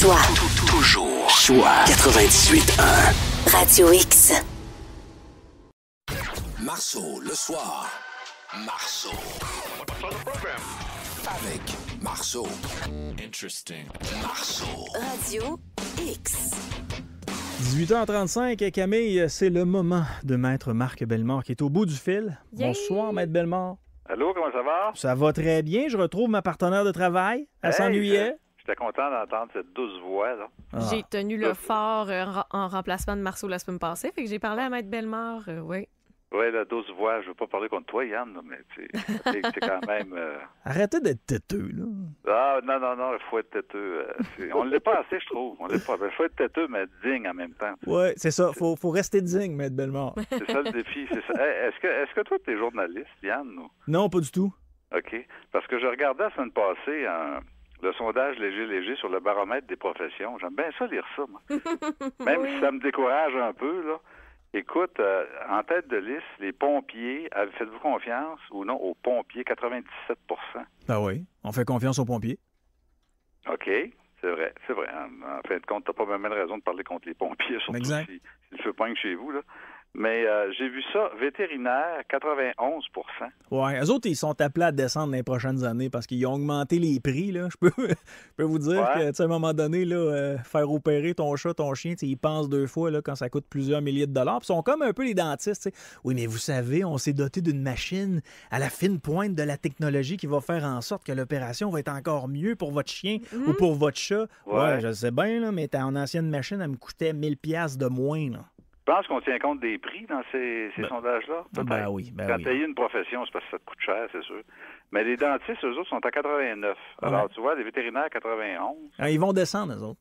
Choix. Toujours. Choix 98.1. Radio X. Marceau, le soir. Marceau. Avec Marceau. Interesting. Marceau. Radio X. 18h35, Camille, c'est le moment de Maître Marc Bellemare qui est au bout du fil. Yay! Bonsoir, Maître Bellemare. Allô, comment ça va? Ça va très bien. Je retrouve ma partenaire de travail. Elle s'ennuyait. J'étais content d'entendre cette douce voix, là. Ah. J'ai tenu le fort en remplacement de Marceau la semaine passée, fait que j'ai parlé à Maître Bellemare, oui. Oui, la douce voix. Je veux pas parler contre toi, Yann, là, mais c'est quand même... Arrêtez d'être têteux, là. Ah, non, il faut être têteux. On ne l'est pas assez, je trouve. On l'est pas. Il faut être têteux, mais digne en même temps. Ouais, c'est ça. Faut rester digne, Maître Bellemare. C'est ça le défi, c'est ça. Hey, est-ce que toi, tu es journaliste, Yann? Ou... Non, pas du tout. OK. Parce que je regardais la semaine passée le sondage léger sur le baromètre des professions. J'aime bien ça lire ça, moi. Même si ça me décourage un peu, là. Écoute, en tête de liste, les pompiers, faites-vous confiance ou non aux pompiers, 97%. Ben oui, on fait confiance aux pompiers. OK, c'est vrai. En fin de compte, t'as pas même raison de parler contre les pompiers, surtout exact. si le feu pogne chez vous, là. Mais j'ai vu ça, vétérinaire, 91%. Ouais, eux autres, ils sont appelés à descendre dans les prochaines années parce qu'ils ont augmenté les prix, là. Je peux vous dire que, tu sais, à un moment donné, là, faire opérer ton chat, ton chien, ils pensent deux fois là, quand ça coûte plusieurs milliers de dollars. Puis ils sont comme un peu les dentistes, tu sais. Oui, mais vous savez, on s'est doté d'une machine à la fine pointe de la technologie qui va faire en sorte que l'opération va être encore mieux pour votre chien ou pour votre chat. Ouais, je sais bien, là, mais ton ancienne machine, elle me coûtait 1000$ de moins, là. Je pense qu'on tient compte des prix dans ces sondages-là. Ben oui. Quand tu as une profession, c'est parce que ça te coûte cher, c'est sûr. Mais les dentistes, eux autres, sont à 89. Alors, tu vois, les vétérinaires, 91. Ah, ils vont descendre, eux autres.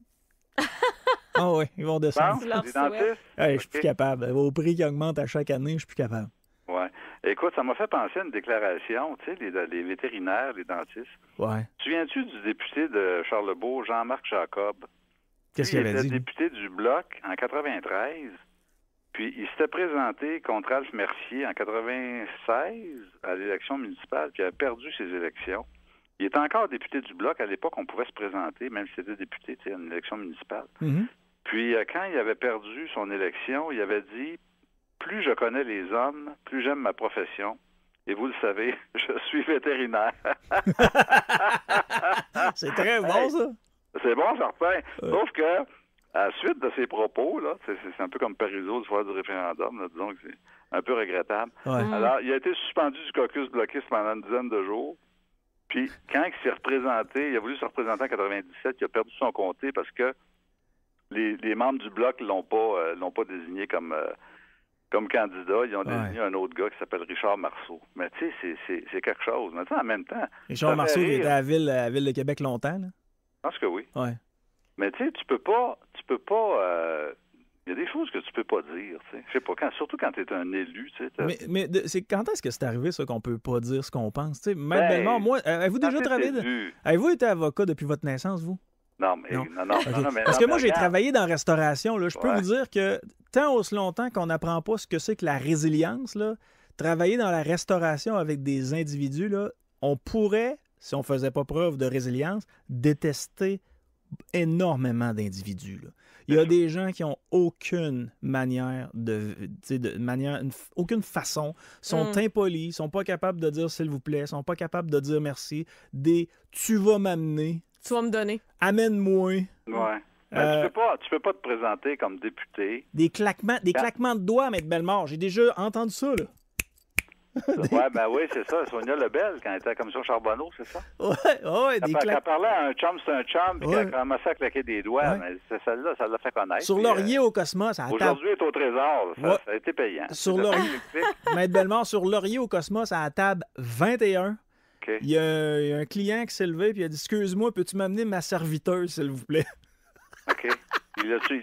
Ah oui, ils vont descendre. Les dentistes? Hey, je suis plus capable. Au prix qui augmente à chaque année, je suis plus capable. Oui. Écoute, ça m'a fait penser à une déclaration, tu sais, les vétérinaires, les dentistes. Ouais. Te souviens-tu du député de Charlebourg, Jean-Marc Jacob? Qu'est-ce qu'il avait dit? Il était député du Bloc en 93. Puis, il s'était présenté contre Alf Mercier en 96 à l'élection municipale, puis il a perdu ses élections. Il était encore député du Bloc. À l'époque, on pouvait se présenter, même si c'était député, tu sais, à une élection municipale. Mm-hmm. Puis, quand il avait perdu son élection, il avait dit « Plus je connais les hommes, plus j'aime ma profession. Et vous le savez, je suis vétérinaire. » C'est très bon, ça. C'est bon, certain. Sauf que, à la suite de ses propos, là, c'est un peu comme Parizeau du soir du référendum, là, disons que c'est un peu regrettable. Ouais. Alors, il a été suspendu du caucus bloquiste pendant une dizaine de jours. Puis, quand il s'est représenté, il a voulu se représenter en 97, il a perdu son comté parce que les membres du Bloc l'ont pas désigné comme candidat. Ils ont désigné un autre gars qui s'appelle Richard Marceau. Mais tu sais, c'est quelque chose. Mais tu sais, en même temps... Richard Marceau, il était à la Ville de Québec longtemps, là. Je pense que oui. Ouais. Mais tu sais, tu peux pas. Il y a des choses que tu peux pas dire, tu sais. Je sais pas, surtout quand tu es un élu, tu sais. Mais c'est quand est-ce que c'est arrivé, ça, qu'on peut pas dire ce qu'on pense? Tu sais, Maître Bellemare, moi, avez-vous déjà travaillé... Avez-vous été avocat depuis votre naissance, vous? Non, mais... Non. Okay. Parce que moi, j'ai travaillé dans la restauration, là. Je peux vous dire que tant aussi longtemps qu'on n'apprend pas ce que c'est que la résilience, là, travailler dans la restauration avec des individus, là, on pourrait, si on faisait pas preuve de résilience, détester énormément d'individus, là. Il y a des gens qui ont aucune manière aucune façon, sont impolis, sont pas capables de dire s'il vous plaît, sont pas capables de dire merci, tu vas m'amener, tu vas me donner, amène-moi. Ouais. Tu peux pas te présenter comme député. Des claquements de doigts, Maître Bellemare, j'ai déjà entendu ça, là. Oui, c'est ça. Sonia Lebel, quand elle était à la commission Charbonneau, c'est ça? Ouais, des Elle parlait à un chum, c'est un chum, puis qu'elle commençait à claquer des doigts. Mais c'est celle-là, ça l'a fait connaître. Sur Laurier au Cosmos, à aujourd'hui, elle est au Trésor. Ça a été payant. Sur Laurier, Maître Bellemare, sur Laurier au Cosmos, à la table 21, il y a un client qui s'est levé et il a dit « Excuse-moi, peux-tu m'amener ma serviteuse, s'il vous plaît? » OK. Il l'a-tu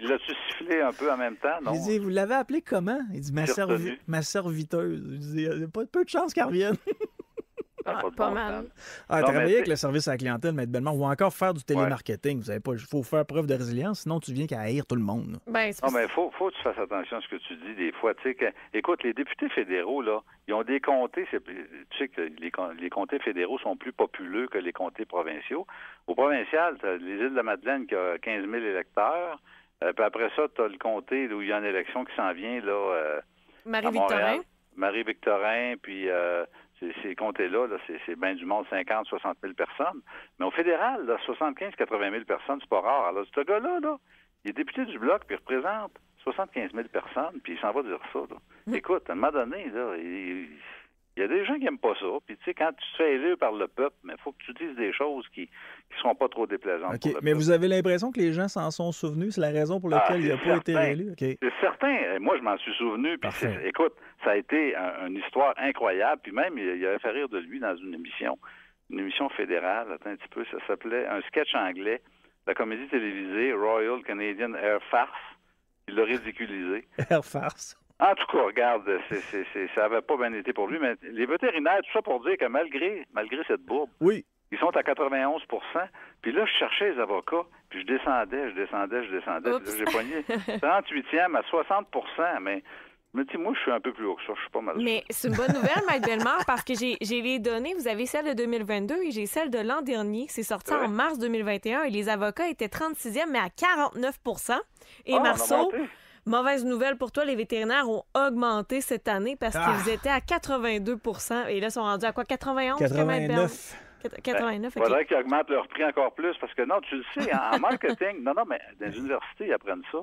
sifflé un peu en même temps, non? Il dit, vous l'avez appelé comment? Il dit, ma serviteuse. Je dis, il n'y a pas peu de chance qu'elle revienne. Pas mal. Travailler avec le service à la clientèle, Maître Bellemare, ou encore faire du télémarketing. Vous savez pas, il faut faire preuve de résilience, sinon tu viens qu'à haïr tout le monde. Mais il faut que tu fasses attention à ce que tu dis des fois. Écoute, les députés fédéraux, là, ils ont des comtés. Tu sais que les comtés fédéraux sont plus populeux que les comtés provinciaux. Au provincial, tu as les îles de la Madeleine qui a 15 000 électeurs. Puis après ça, tu as le comté où il y a une élection qui s'en vient, là, Marie-Victorin. Marie-Victorin, puis ces comtés-là, là, c'est bien du monde, 50, 60 000 personnes. Mais au fédéral, là, 75, 80 000 personnes, c'est pas rare. Alors, ce gars-là, là, il est député du Bloc, puis il représente 75 000 personnes, puis il s'en va dire ça. Là. Écoute, à un moment donné, là, il y a des gens qui n'aiment pas ça. Puis, tu sais, quand tu te fais élire par le peuple, il faut que tu dises des choses qui ne seront pas trop déplaisantes. OK, mais vous avez l'impression que les gens s'en sont souvenus? C'est la raison pour laquelle il n'a pas été réélu? Okay. C'est certain. Moi, je m'en suis souvenu. Puis, écoute, ça a été une histoire incroyable. Puis même, il avait fait rire de lui dans une émission fédérale. Attends un petit peu, ça s'appelait un sketch anglais, la comédie télévisée Royal Canadian Air Farce. Il l'a ridiculisé. Air Farce. En tout cas, regarde, ça n'avait pas bien été pour lui, mais les vétérinaires, tout ça pour dire que malgré cette bourbe, ils sont à 91 %. Puis là, je cherchais les avocats, puis je descendais. Puis là, j'ai pogné 38e à 60 %. Mais moi, je suis un peu plus haut que ça. Je suis pas mal. Mais c'est une bonne nouvelle, Maître Bellemare, parce que j'ai les données. Vous avez celle de 2022 et j'ai celle de l'an dernier. C'est sorti en mars 2021 et les avocats étaient 36e, mais à 49 %. Et Marceau... Mauvaise nouvelle pour toi, les vétérinaires ont augmenté cette année parce qu'ils étaient à 82 % et là, ils sont rendus à quoi? 91? 89. 89, OK. Faudrait qu'ils augmentent leur prix encore plus parce que non, tu le sais, en marketing, non, mais dans les universités, ils apprennent ça.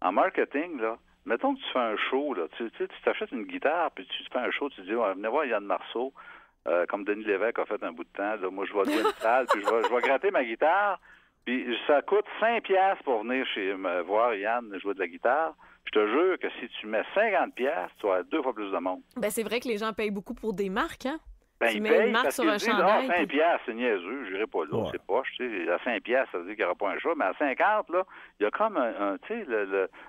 En marketing, là, mettons que tu fais un show, là, tu t'achètes une guitare puis tu fais un show, tu dis, venez voir Yann Marceau, comme Denis Lévesque a fait un bout de temps, là, moi, je vais louer une salle puis je vais gratter ma guitare. Puis ça coûte 5 piastres pour venir me voir Yann jouer de la guitare. Je te jure que si tu mets 50 piastres, tu vas avoir 2 fois plus de monde. Ben c'est vrai que les gens payent beaucoup pour des marques, hein? Tu mets une marque sur un chandail. 5 piastres, c'est niaiseux, je n'irai pas là, c'est poche. À 5 piastres, ça veut dire qu'il n'y aura pas un choix. Mais à 50, là, il y a comme tu sais,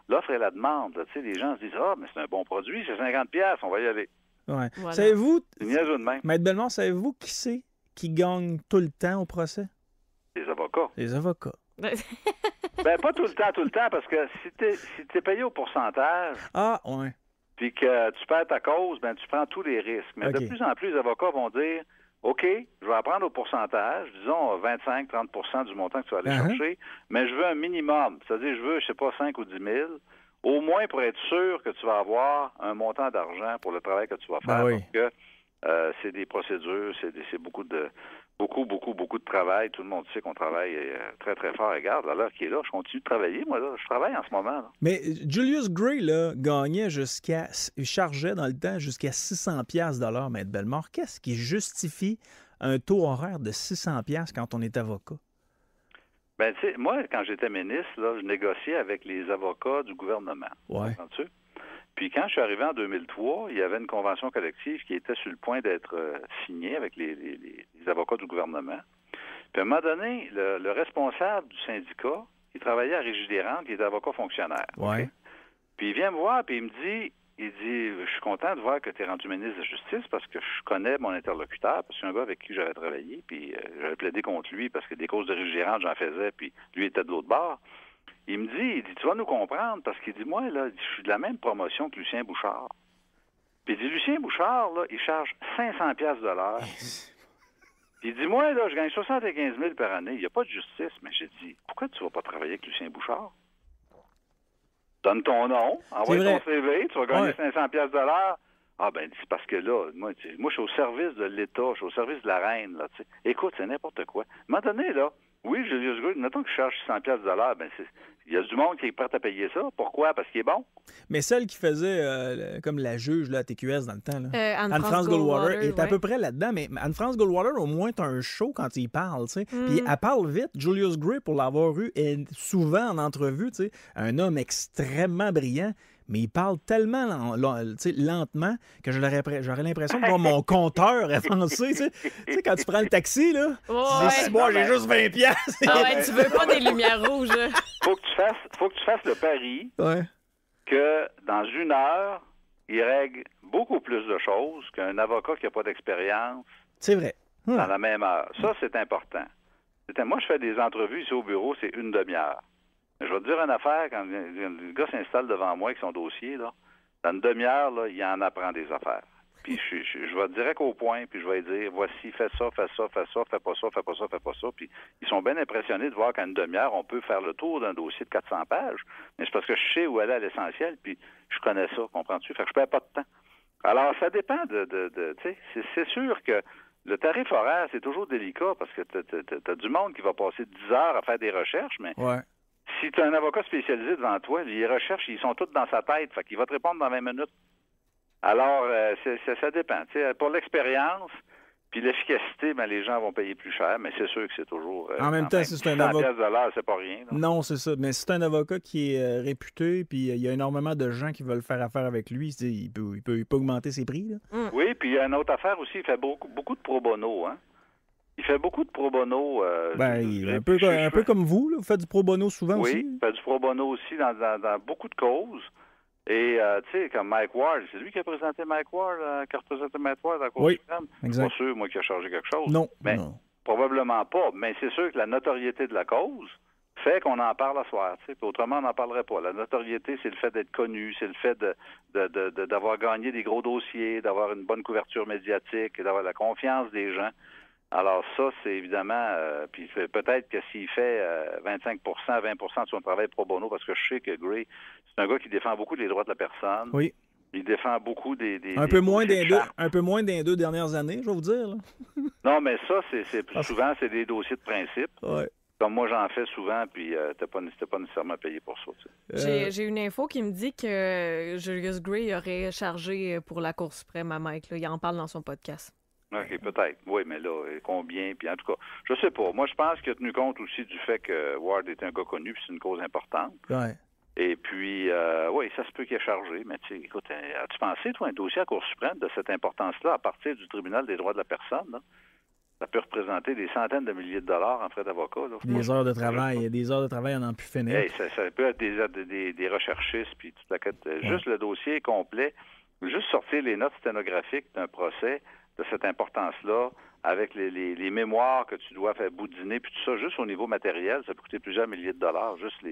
l'offre et la demande. Là, les gens se disent, mais c'est un bon produit, c'est 50 piastres, on va y aller. Ouais. Voilà. Savez-vous, c'est niaiseux de même. Maître Bellemare, savez-vous qui c'est qui gagne tout le temps au procès? Les avocats. Les avocats. Pas tout le temps, parce que si t'es payé au pourcentage, puis que tu perds ta cause, tu prends tous les risques. Mais de plus en plus, les avocats vont dire, OK, je vais apprendre au pourcentage, disons 25-30 % du montant que tu vas aller chercher, mais je veux un minimum. C'est-à-dire, je veux, 5 ou 10 000, au moins pour être sûr que tu vas avoir un montant d'argent pour le travail que tu vas faire. Parce que c'est des procédures, c'est beaucoup de travail. Tout le monde sait qu'on travaille très, très fort. Regarde, à l'heure qui est là, je continue de travailler. Moi, là, je travaille en ce moment. Là. Mais Julius Gray, là, chargeait dans le temps jusqu'à 600 piastres de l'heure, Maître Bellemare. Qu'est-ce qui justifie un taux horaire de 600 piastres quand on est avocat? Tu sais, moi, quand j'étais ministre, là, je négociais avec les avocats du gouvernement. Ouais. Puis quand je suis arrivé en 2003, il y avait une convention collective qui était sur le point d'être signée avec les avocats du gouvernement. Puis à un moment donné, le responsable du syndicat, il travaillait à Régis-des-Rentes, qui était avocat fonctionnaire. Ouais. Okay? Puis il vient me voir, puis il me dit, je suis content de voir que tu es rendu ministre de la Justice parce que je connais mon interlocuteur, parce que c'est un gars avec qui j'avais travaillé, puis j'avais plaidé contre lui parce que des causes de Régis-des-Rentes, j'en faisais, puis lui était de l'autre bord. Il me dit, tu vas nous comprendre, parce qu'il dit, moi, là, je suis de la même promotion que Lucien Bouchard. Puis il dit, Lucien Bouchard, là, il charge 500 piastres de l'heure. Puis il dit, moi, là, je gagne 75 000 par année. Il n'y a pas de justice. Mais j'ai dit, pourquoi tu ne vas pas travailler avec Lucien Bouchard? Donne ton nom, envoie ton CV, tu vas gagner 500 piastres de l'heure. Ah, ben, c'est parce que là, moi, je suis au service de l'État, je suis au service de la reine, là, tu sais. Écoute, c'est n'importe quoi. À un moment donné, là, oui, Julius Gray, mettons que je charge 600 piastres de l'heure, ben, il y a du monde qui est prêt à payer ça. Pourquoi? Parce qu'il est bon. Mais celle qui faisait comme la juge là, à TQS dans le temps, là, Anne-France Goldwater, est à peu près là-dedans. Mais Anne-France Goldwater, au moins, t'as un show quand il parle. Tu sais. Puis elle parle vite. Julius Gray, pour l'avoir eu, est souvent en entrevue. Tu sais, un homme extrêmement brillant. Mais il parle tellement lentement que j'aurais l'impression de voir mon compteur avancer. Tu sais, quand tu prends le taxi, là, tu dis, moi, j'ai juste 20 piastres. Ah ouais, tu veux pas des lumières rouges. Faut que tu fasses le pari que dans 1 heure, il règle beaucoup plus de choses qu'un avocat qui n'a pas d'expérience C'est vrai. Dans la même heure. Ça, c'est important. Moi, je fais des entrevues ici au bureau, c'est une demi-heure. Je vais te dire une affaire, quand le gars s'installe devant moi avec son dossier, là, dans une demi-heure, là, il en apprend des affaires. Puis je vais direct au point, puis je vais lui dire, voici, fais ça, fais ça, fais ça, fais pas ça, fais pas ça, fais pas ça. Puis ils sont bien impressionnés de voir qu'en une demi-heure, on peut faire le tour d'un dossier de 400 pages. Mais c'est parce que je sais où aller à l'essentiel, puis je connais ça, comprends-tu? Fait que je perds pas de temps. Alors, ça dépend tu sais, c'est sûr que le tarif horaire, c'est toujours délicat parce que t'as du monde qui va passer 10 heures à faire des recherches, mais si tu as un avocat spécialisé devant toi, les recherches, ils sont toutes dans sa tête, fait qu'il va te répondre dans 20 minutes. Alors, ça dépend. T'sais, pour l'expérience, puis l'efficacité, ben, les gens vont payer plus cher, mais c'est sûr que c'est toujours... en même temps, si c'est un avocat... $100 c'est pas rien. Là. Non, c'est ça. Mais si c'est un avocat qui est réputé, puis il y a énormément de gens qui veulent faire affaire avec lui, il peut augmenter ses prix. Là. Oui, puis il y a une autre affaire aussi, il fait beaucoup de pro bono, hein. Il fait beaucoup de pro bono. Un peu comme vous, là. Vous faites du pro bono souvent aussi. Oui, il fait du pro bono aussi dans beaucoup de causes. Et, tu sais, comme Mike Ward, c'est lui qui a présenté Mike Ward, qui a représenté Mike Ward à la Cour suprême. Exact. Pas sûr, moi, qu'il a changé quelque chose. Non, mais non. Probablement pas. Mais c'est sûr que la notoriété de la cause fait qu'on en parle à soir. Puis autrement, on n'en parlerait pas. La notoriété, c'est le fait d'être connu, c'est le fait d'avoir gagné des gros dossiers, d'avoir une bonne couverture médiatique, d'avoir la confiance des gens. Alors ça, c'est évidemment, puis peut-être que s'il fait 25 20 de son travail pro bono, parce que je sais que Gray, c'est un gars qui défend beaucoup les droits de la personne. Oui. Il défend beaucoup un peu moins des 2 dernières années, je vais vous dire. Là. Non, mais ça, souvent, c'est des dossiers de principe. Ouais. Comme moi, j'en fais souvent, puis t'es pas nécessairement payé pour ça. Tu sais. J'ai une info qui me dit que Julius Gray aurait chargé pour la Cour suprême à Mike. Là. Il en parle dans son podcast. OK, peut-être. Oui, mais là, combien? Puis en tout cas, je sais pas. Moi, je pense qu'il a tenu compte aussi du fait que Ward est un gars connu, puis c'est une cause importante. Ouais. Et puis, oui, ça se peut qu'il ait chargé. Mais tu sais, écoute, as-tu pensé, toi, un dossier à la Cour suprême de cette importance-là à partir du tribunal des droits de la personne, là? Ça peut représenter des centaines de milliers de dollars en frais d'avocat. Là. Des heures de travail. Il y a des heures de travail, on n'en peut plus finir. Hey, ça peut être des recherchistes, puis toute la quête. Juste le dossier complet, juste sortir les notes sténographiques d'un procès de cette importance-là, avec les mémoires que tu dois faire boudiner, puis tout ça, juste au niveau matériel, ça peut coûter plusieurs milliers de dollars, juste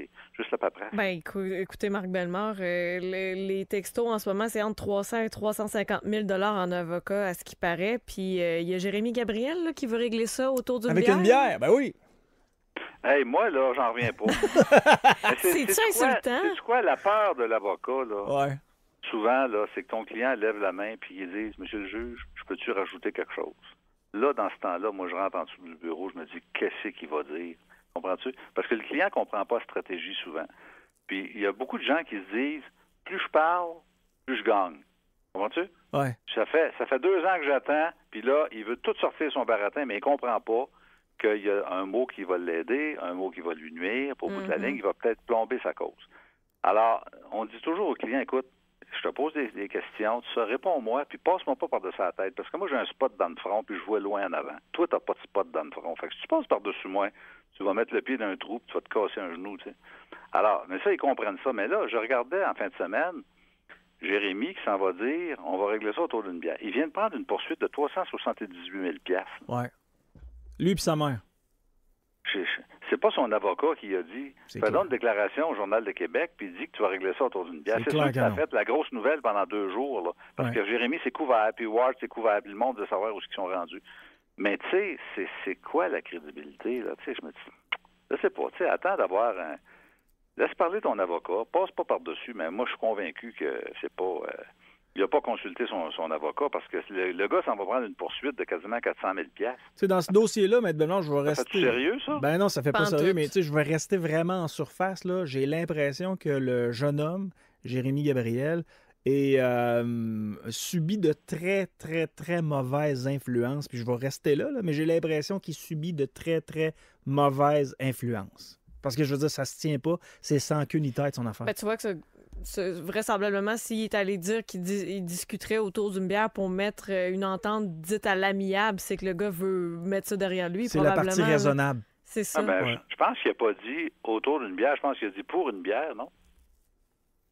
la paperasse. Ben, écoutez, Marc Bellemare, les textos en ce moment, c'est entre 300 et 350 000 en avocat, à ce qui paraît. Puis il y a Jérémy Gabriel là, qui veut régler ça autour d'une bière. Avec une bière, ben oui. Hey, moi, là, j'en reviens pas. C'est-tu insultant? C'est quoi la peur de l'avocat, là? Ouais. Souvent, là, c'est que ton client lève la main puis il dit « Monsieur le juge, je peux-tu rajouter quelque chose? » Là, dans ce temps-là, moi, je rentre en dessous du bureau, je me dis « Qu'est-ce qu'il va dire? » Comprends-tu? Parce que le client comprend pas la stratégie souvent. Puis, il y a beaucoup de gens qui se disent « Plus je parle, plus je gagne. » Comprends-tu? Ouais. Ça fait 2 ans que j'attends, puis là, il veut tout sortir son baratin, mais il comprend pas qu'il y a un mot qui va l'aider, un mot qui va lui nuire, puis au bout de la ligne, il va peut-être plomber sa cause. Alors, on dit toujours au client « Écoute, je te pose des questions, tu réponds-moi, puis passe-moi pas par-dessus la tête, parce que moi, j'ai un spot dans le front, puis je vois loin en avant. Toi, t'as pas de spot dans le front. Fait que si tu passes par-dessus moi, tu vas mettre le pied dans un trou, puis tu vas te casser un genou, tu sais. Alors, mais ça, ils comprennent ça. Mais là, je regardais en fin de semaine, Jérémy qui s'en va dire, on va régler ça autour d'une bière. Il vient de prendre une poursuite de 378 000 $. Ouais. Lui et sa mère. C'est pas son avocat qui a dit. Fais donc une déclaration au Journal de Québec, puis il dit que tu vas régler ça autour d'une bière. C'est sûr que ça a fait la grosse nouvelle pendant 2 jours, là, parce que Jérémy s'est couvert, puis Ward s'est couvert, puis le monde veut savoir où ils sont rendus. Mais tu sais, c'est quoi la crédibilité, là? Tu sais, je me dis, je sais pas, tu sais, attends d'avoir un... Laisse parler ton avocat, passe pas par-dessus, mais moi, je suis convaincu que c'est pas... Il n'a pas consulté son avocat parce que le gars s'en va prendre une poursuite de quasiment 400 000 $. Tu sais, dans ce dossier-là, Maître Bellemare, je vais rester... Ça fait sérieux, ça? Ben non, ça fait pas sérieux, mais tu sais, je vais rester vraiment en surface, là. J'ai l'impression que le jeune homme, Jérémy Gabriel, est subi de très, très, très mauvaises influences. Puis je vais rester là, mais j'ai l'impression qu'il subit de très, très mauvaises influences. Parce que, je veux dire, ça se tient pas. C'est sans queue ni tête, son affaire. Ben, tu vois que vraisemblablement, s'il est allé dire qu'il discuterait autour d'une bière pour mettre une entente dite à l'amiable, c'est que le gars veut mettre ça derrière lui. C'est la partie raisonnable. C'est ça. Je pense qu'il n'a pas dit autour d'une bière, je pense qu'il a dit pour une bière, non?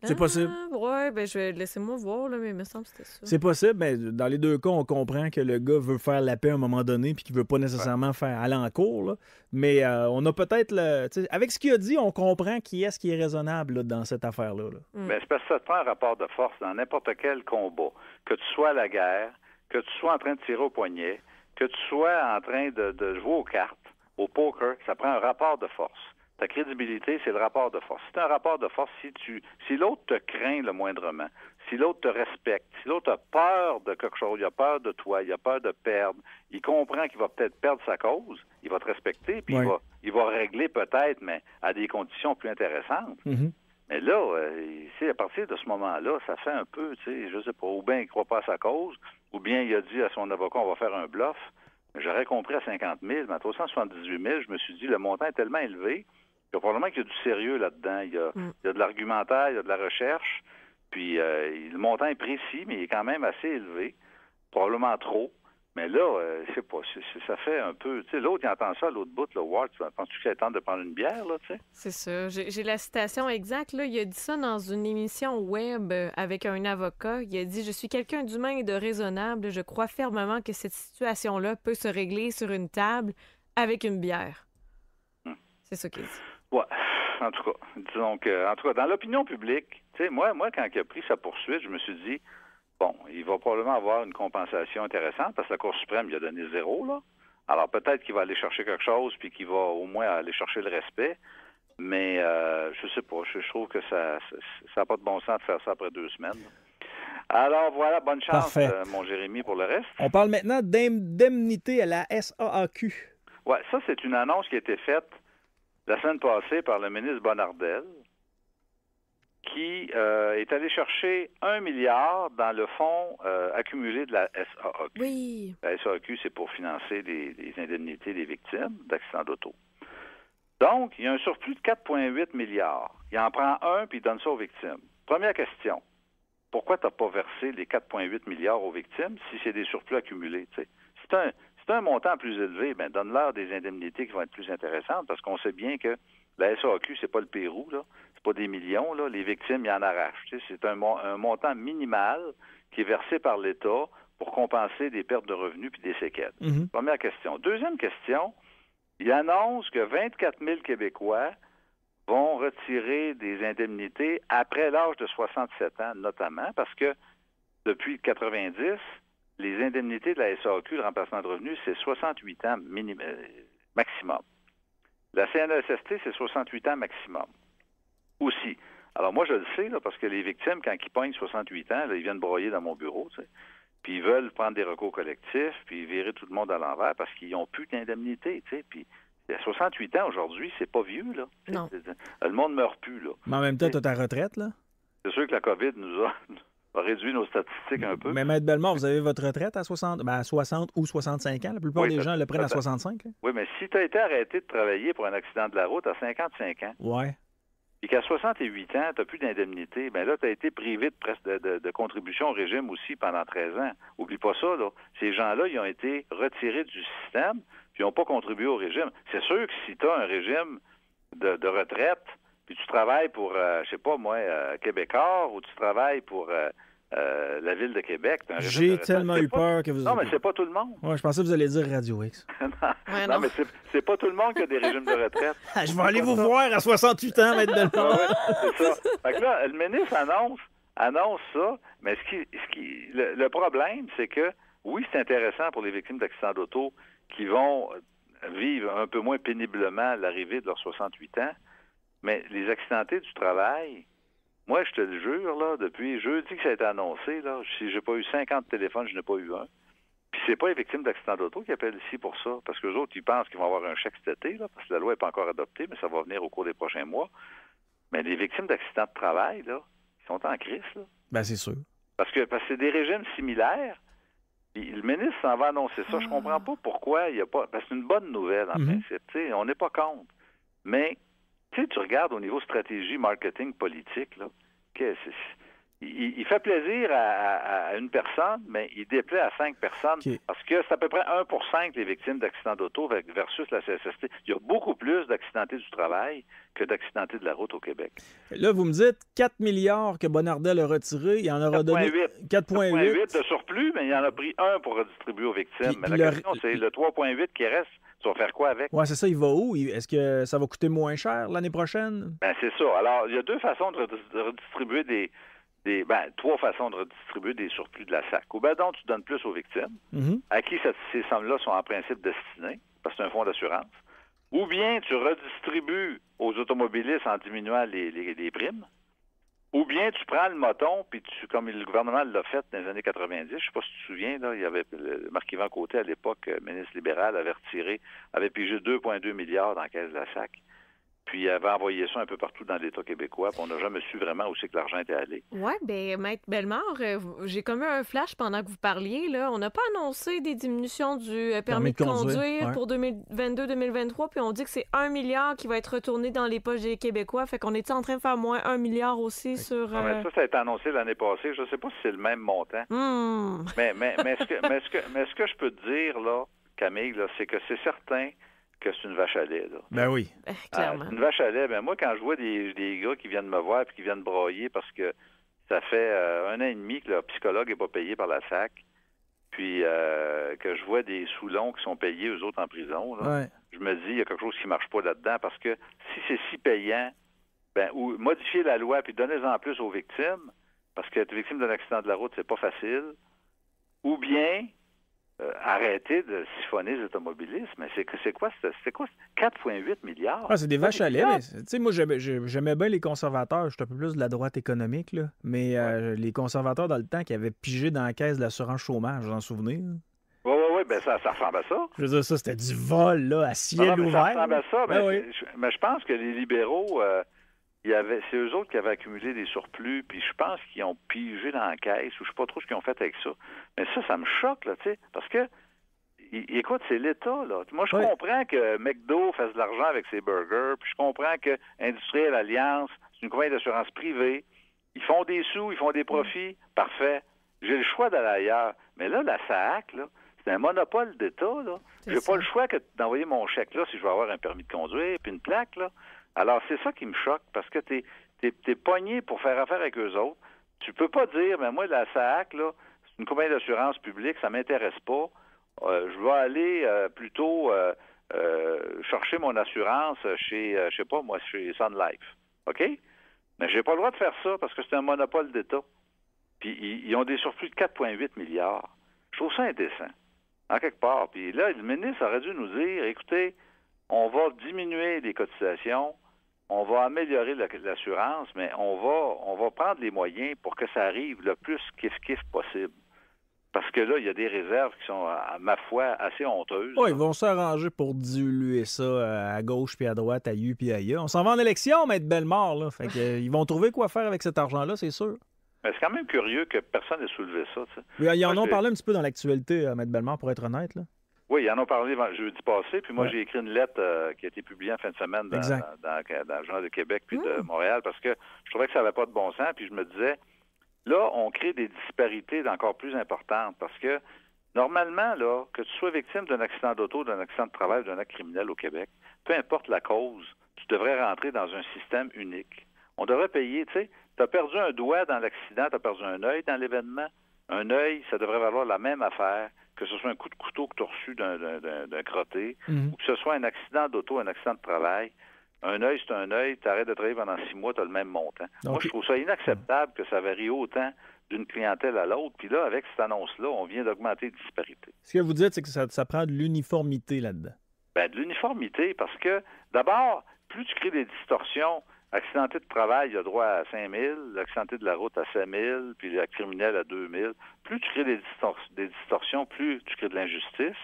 C'est possible. Oui, ben laissez-moi voir, là, mais il me semble que c'était ça. C'est possible, mais dans les deux cas, on comprend que le gars veut faire la paix à un moment donné puis qu'il veut pas nécessairement faire aller en cours. Là. Mais on a peut-être avec ce qu'il a dit, on comprend qui est raisonnable là, dans cette affaire-là. Là. Mais c'est parce que ça te prend un rapport de force dans n'importe quel combat. Que tu sois à la guerre, que tu sois en train de tirer au poignet, que tu sois en train de jouer aux cartes, au poker, ça prend un rapport de force. Ta crédibilité, c'est le rapport de force. C'est un rapport de force si l'autre te craint le moindrement, si l'autre te respecte, si l'autre a peur de quelque chose, il a peur de toi, il a peur de perdre, il comprend qu'il va peut-être perdre sa cause, il va te respecter, puis il va régler peut-être, mais à des conditions plus intéressantes. Mm-hmm. Mais là, à partir de ce moment-là, ça fait un peu, je sais pas, ou bien il ne croit pas à sa cause, ou bien il a dit à son avocat, on va faire un bluff. J'aurais compris à 50 000, mais à 378 000, je me suis dit, le montant est tellement élevé, il y a probablement qu'il y a du sérieux là-dedans. Il y a de l'argumentaire, il y a de la recherche, puis le montant est précis, mais il est quand même assez élevé, probablement trop. Mais là, je sais pas, ça fait un peu... Tu sais, l'autre, il entend ça à l'autre bout, le Ward, penses-tu qu'il attend de prendre une bière, là, tu sais? C'est ça. J'ai la citation exacte, là. Il a dit ça dans une émission web avec un avocat. Il a dit « Je suis quelqu'un d'humain et de raisonnable. Je crois fermement que cette situation-là peut se régler sur une table avec une bière. » C'est ça qu'il dit. Ouais, en tout cas, disons que... En tout cas, dans l'opinion publique, tu sais, moi, quand il a pris sa poursuite, je me suis dit... Bon, il va probablement avoir une compensation intéressante parce que la Cour suprême lui a donné 0, là. Alors peut-être qu'il va aller chercher quelque chose puis qu'il va au moins aller chercher le respect. Mais je sais pas, je trouve que ça n'a pas de bon sens de faire ça après 2 semaines. Alors voilà, bonne chance, mon Jérémy, pour le reste. On parle maintenant d'indemnité à la SAAQ. Oui, ça c'est une annonce qui a été faite la semaine passée par le ministre Bonnardel, qui est allé chercher 1 milliard dans le fonds accumulé de la SAAQ. Oui. La SAAQ, c'est pour financer les indemnités des victimes d'accidents d'auto. Donc, il y a un surplus de 4,8 milliards. Il en prend un puis il donne ça aux victimes. Première question. Pourquoi tu n'as pas versé les 4,8 milliards aux victimes si c'est des surplus accumulés? T'sais? Si c'est un montant plus élevé, ben donne-leur des indemnités qui vont être plus intéressantes parce qu'on sait bien que la SAAQ, c'est pas le Pérou, là. Pas des millions, là. Les victimes, ils en arrachent. Tu sais, c'est un montant minimal qui est versé par l'État pour compenser des pertes de revenus puis des séquelles. Mm-hmm. Première question. Deuxième question, il annonce que 24 000 Québécois vont retirer des indemnités après l'âge de 67 ans, notamment parce que depuis 90, les indemnités de la SAAQ, le remplacement de revenus, c'est 68 ans maximum. La CNESST, c'est 68 ans maximum. Aussi. Alors moi, je le sais, là, parce que les victimes, quand ils pognent 68 ans, là, ils viennent broyer dans mon bureau, tu sais, puis ils veulent prendre des recours collectifs, puis virer tout le monde à l'envers parce qu'ils n'ont plus d'indemnité, tu sais, puis à 68 ans aujourd'hui, c'est pas vieux, là. Non. Le monde meurt plus, là. Mais en même temps, tu as ta retraite, là? C'est sûr que la COVID nous a réduit nos statistiques un peu. Mais Maître Bellemare, vous avez votre retraite à 60 ou 65 ans? La plupart des gens le prennent à 65. Là. Oui, mais si tu as été arrêté de travailler pour un accident de la route à 55 ans, ouais. Puis qu'à 68 ans, tu n'as plus d'indemnité, bien là, tu as été privé de contribution au régime aussi pendant 13 ans. Oublie pas ça, là. Ces gens-là, ils ont été retirés du système, puis ils n'ont pas contribué au régime. C'est sûr que si tu as un régime de retraite, puis tu travailles pour, je sais pas moi, Québécois, ou tu travailles pour la Ville de Québec. J'ai tellement eu peur que vous... Non, mais c'est pas tout le monde. Ouais, je pensais que vous alliez dire Radio X. non, mais c'est pas tout le monde qui a des régimes de retraite. Je vais aller vous voir à 68 ans, Maître Bellemare. C'est ça. Fait que là, le ministre annonce ça, mais le problème, c'est que, oui, c'est intéressant pour les victimes d'accidents d'auto qui vont vivre un peu moins péniblement l'arrivée de leurs 68 ans, mais les accidentés du travail... Moi, je te le jure, là, depuis jeudi que ça a été annoncé, là, si j'ai pas eu 50 téléphones, je n'ai pas eu un. Puis c'est pas les victimes d'accidents d'auto qui appellent ici pour ça, parce que les autres, ils pensent qu'ils vont avoir un chèque cet été, là, parce que la loi n'est pas encore adoptée, mais ça va venir au cours des prochains mois. Mais les victimes d'accidents de travail, là, ils sont en crise, là. Ben, c'est sûr. Parce que c'est des régimes similaires. Puis le ministre s'en va annoncer ça. Je comprends pas pourquoi il n'y a pas... Parce que c'est une bonne nouvelle, en principe. T'sais, on n'est pas contre. Mais... Tu sais, tu regardes au niveau stratégie, marketing, politique, là, il il fait plaisir à une personne, mais il déplaît à 5 personnes. Okay. Parce que c'est à peu près 1% les victimes d'accidents d'auto versus la CSST. Il y a beaucoup plus d'accidentés du travail que d'accidentés de la route au Québec. Là, vous me dites 4 milliards que Bonnardel a retiré. Il en aura donné 4,8 de surplus, mais il en a pris 1 pour redistribuer aux victimes. Mais la question, c'est le 3,8 qui reste. Tu vas faire quoi avec? Oui, c'est ça. Il va où? Est-ce que ça va coûter moins cher l'année prochaine? Ben c'est ça. Alors, il y a 2 façons de redistribuer trois façons de redistribuer des surplus de la SAC. Ou bien donc, tu donnes plus aux victimes, à qui ces sommes-là sont en principe destinées, parce que c'est un fonds d'assurance. Ou bien tu redistribues aux automobilistes en diminuant les primes. Ou bien tu prends le moton, puis comme le gouvernement l'a fait dans les années 90, je ne sais pas si tu te souviens, là, il y avait Marc-Yvan Côté, à l'époque, ministre libéral, avait pigé 2,2 milliards dans la caisse de la SAC. Puis il avait envoyé ça un peu partout dans l'État québécois, puis on n'a jamais su vraiment où c'est que l'argent était allé. Oui, bien, Maître Bellemare, j'ai comme eu un flash pendant que vous parliez. Là. On n'a pas annoncé des diminutions du permis de conduire pour 2022-2023, puis on dit que c'est 1 milliard qui va être retourné dans les poches des Québécois. Fait qu'on est en train de faire moins 1 milliard aussi sur... Non, mais ça a été annoncé l'année passée. Je ne sais pas si c'est le même montant. Mais ce que je peux te dire, là, Camille, là, c'est que c'est certain que c'est une vache à lait, là. Ben oui. Clairement. C'est une vache à lait. Ben moi, quand je vois des gars qui viennent me voir et qui viennent brailler parce que ça fait 1 an et demi que leur psychologue n'est pas payé par la SAC, puis que je vois des Soulons qui sont payés, eux autres, en prison, là, je me dis, il y a quelque chose qui ne marche pas là-dedans, parce que si c'est si payant, ou modifier la loi puis donnez-en plus aux victimes, parce que être victime d'un accident de la route, c'est pas facile, ou bien... arrêter de siphonner les automobilistes. Mais c'est quoi? 4,8 milliards? C'est des vaches à lait. Moi, j'aimais bien les conservateurs. J'étais un peu plus de la droite économique, là. Mais les conservateurs, dans le temps, qui avaient pigé dans la caisse de l'assurance chômage, vous en souvenez? Oui, ben ça ressemble à ça. Je veux dire, ça, c'était du vol, là, à ciel ouvert. Ça ressemble à ça, mais je pense que les libéraux... c'est eux autres qui avaient accumulé des surplus, puis je pense qu'ils ont pigé dans la caisse, ou je sais pas trop ce qu'ils ont fait avec ça. Mais ça me choque, là, tu sais, parce que, écoute, c'est l'État, là. Moi, je comprends que McDo fasse de l'argent avec ses burgers, puis je comprends que Industriel Alliance, c'est une compagnie d'assurance privée, ils font des sous, ils font des profits, parfait. J'ai le choix d'aller ailleurs. Mais là, la SAAC, là, c'est un monopole d'État, là. J'ai pas le choix que d'envoyer mon chèque, là, si je veux avoir un permis de conduire, puis une plaque, là. Alors, c'est ça qui me choque, parce que t'es pogné pour faire affaire avec eux autres. Tu peux pas dire, mais moi, la SAAC, là, c'est une compagnie d'assurance publique, ça m'intéresse pas. Je vais aller plutôt chercher mon assurance chez Sun Life. OK? Mais j'ai pas le droit de faire ça, parce que c'est un monopole d'État. Puis, ils ont des surplus de 4,8 milliards. Je trouve ça indécent, en quelque part. Puis là, le ministre aurait dû nous dire, écoutez, on va diminuer les cotisations, on va améliorer l'assurance, mais on va prendre les moyens pour que ça arrive le plus kiff-kiff possible. Parce que là, il y a des réserves qui sont, à ma foi, assez honteuses. Oui, ils vont s'arranger pour diluer ça à gauche puis à droite, à U puis à IA. On s'en va en élection, Maître Bellemare, là. Fait que, ils vont trouver quoi faire avec cet argent-là, c'est sûr. Mais c'est quand même curieux que personne n'ait soulevé ça, tu sais. Ils en ont parlé un petit peu dans l'actualité, Maître Bellemare, pour être honnête, là. Oui, ils en ont parlé jeudi passé, puis moi, j'ai écrit une lettre qui a été publiée en fin de semaine dans le Journal de Québec puis de Montréal, parce que je trouvais que ça n'avait pas de bon sens, puis je me disais, là, on crée des disparités encore plus importantes, parce que, normalement, là, que tu sois victime d'un accident d'auto, d'un accident de travail ou d'un acte criminel au Québec, peu importe la cause, tu devrais rentrer dans un système unique. On devrait payer, tu sais, tu as perdu un doigt dans l'accident, tu as perdu un œil dans l'événement, un œil, ça devrait valoir la même affaire, que ce soit un coup de couteau que tu as reçu d'un crotté, ou que ce soit un accident d'auto, un accident de travail. Un œil, c'est un œil, tu arrêtes de travailler pendant 6 mois, tu as le même montant. Moi, je trouve ça inacceptable que ça varie autant d'une clientèle à l'autre. Puis là, avec cette annonce-là, on vient d'augmenter les disparités. Ce que vous dites, c'est que ça prend de l'uniformité là-dedans. Bien, de l'uniformité, parce que, d'abord, plus tu crées des distorsions, accidenté de travail, il a droit à 5 000, l'accidenté de la route à 7 000, puis le criminel à 2 000. Plus tu crées des distorsions, plus tu crées de l'injustice,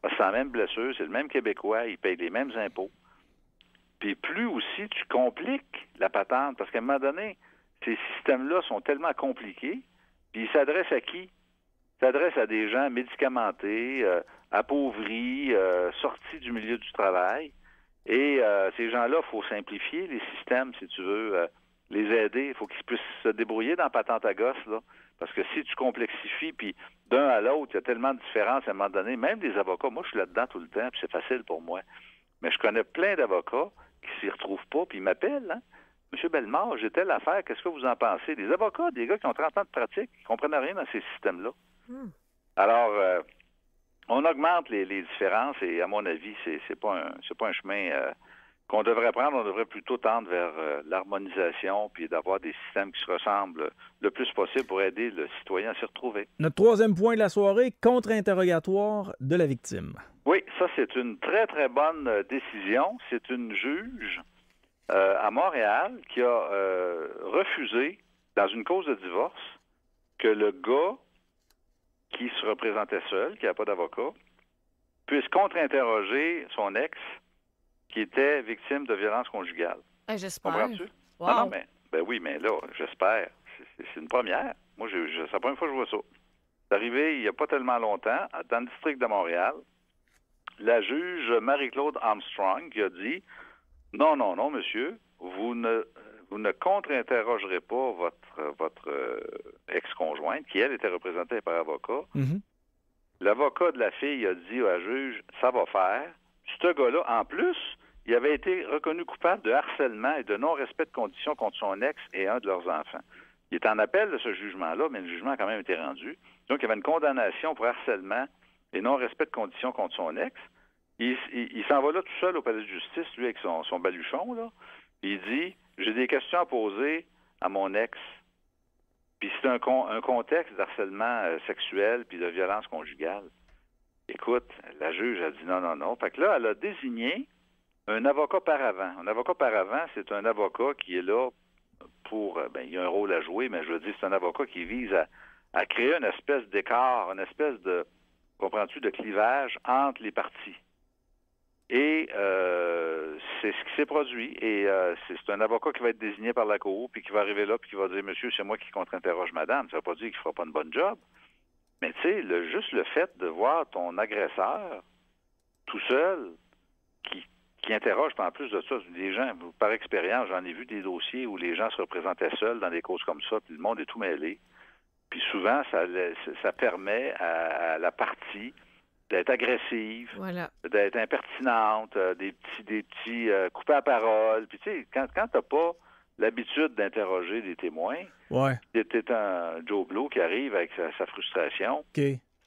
parce que c'est la même blessure, c'est le même Québécois, il paye les mêmes impôts. Puis plus aussi tu compliques la patente, parce qu'à un moment donné, ces systèmes-là sont tellement compliqués, puis ils s'adressent à qui? Ils s'adressent à des gens médicamentés, appauvris, sortis du milieu du travail. Et ces gens-là, il faut simplifier les systèmes, si tu veux. les aider. Il faut qu'ils puissent se débrouiller dans la patente à gosse, là. Parce que si tu complexifies, puis d'un à l'autre, il y a tellement de différences à un moment donné, même des avocats, moi je suis là-dedans tout le temps, puis c'est facile pour moi. Mais je connais plein d'avocats qui s'y retrouvent pas, puis ils m'appellent, hein. Monsieur Bellemare, j'ai telle affaire, qu'est-ce que vous en pensez? Des avocats, des gars qui ont 30 ans de pratique, qui ne comprennent rien dans ces systèmes-là. Alors, on augmente les différences et, à mon avis, c'est pas un chemin qu'on devrait prendre. On devrait plutôt tendre vers l'harmonisation puis d'avoir des systèmes qui se ressemblent le plus possible pour aider le citoyen à s'y retrouver. Notre troisième point de la soirée, contre-interrogatoire de la victime. Oui, ça, c'est une très, très bonne décision. C'est une juge à Montréal qui a refusé, dans une cause de divorce, que le gars qui se représentait seul, qui n'a pas d'avocat, puisse contre-interroger son ex qui était victime de violence conjugale. J'espère. Comprends-tu? Wow. Non, mais oui, mais là, j'espère. C'est une première. Moi, c'est la première fois que je vois ça. C'est arrivé il n'y a pas tellement longtemps, dans le district de Montréal. La juge Marie-Claude Armstrong qui a dit « Non, monsieur, vous ne contre-interrogerez pas votre ex-conjointe, qui, elle, était représentée par avocat. Mm-hmm. L'avocat de la fille a dit à la juge, ça va faire. Ce gars-là, en plus, il avait été reconnu coupable de harcèlement et de non-respect de conditions contre son ex et un de leurs enfants. Il est en appel de ce jugement-là, mais le jugement a quand même été rendu. Donc, il y avait une condamnation pour harcèlement et non-respect de conditions contre son ex. Il s'en va là tout seul au palais de justice, lui, avec son baluchon, là. Il dit, j'ai des questions à poser à mon ex. Puis c'est un contexte d'harcèlement sexuel puis de violence conjugale. Écoute, la juge a dit non. Fait que là, elle a désigné un avocat paravent. Un avocat paravent, c'est un avocat qui est là pour... il y a un rôle à jouer, mais je veux dire, c'est un avocat qui vise à créer une espèce d'écart, une espèce de, comprends-tu, de clivage entre les parties. Et c'est ce qui s'est produit. Et c'est un avocat qui va être désigné par la Cour, puis qui va arriver là, puis qui va dire, monsieur, c'est moi qui contre-interroge madame. Ça ne veut pas dire qu'il ne fera pas une bonne job. Mais tu sais, juste le fait de voir ton agresseur tout seul, qui interroge, puis en plus de ça, des gens, par expérience, j'en ai vu des dossiers où les gens se représentaient seuls dans des causes comme ça, puis le monde est tout mêlé. Puis souvent, ça permet à la partie d'être agressive, voilà, d'être impertinente, des petits coupés à parole. Puis tu sais, quand t'as pas l'habitude d'interroger des témoins, t'es un Joe Blow qui arrive avec sa frustration,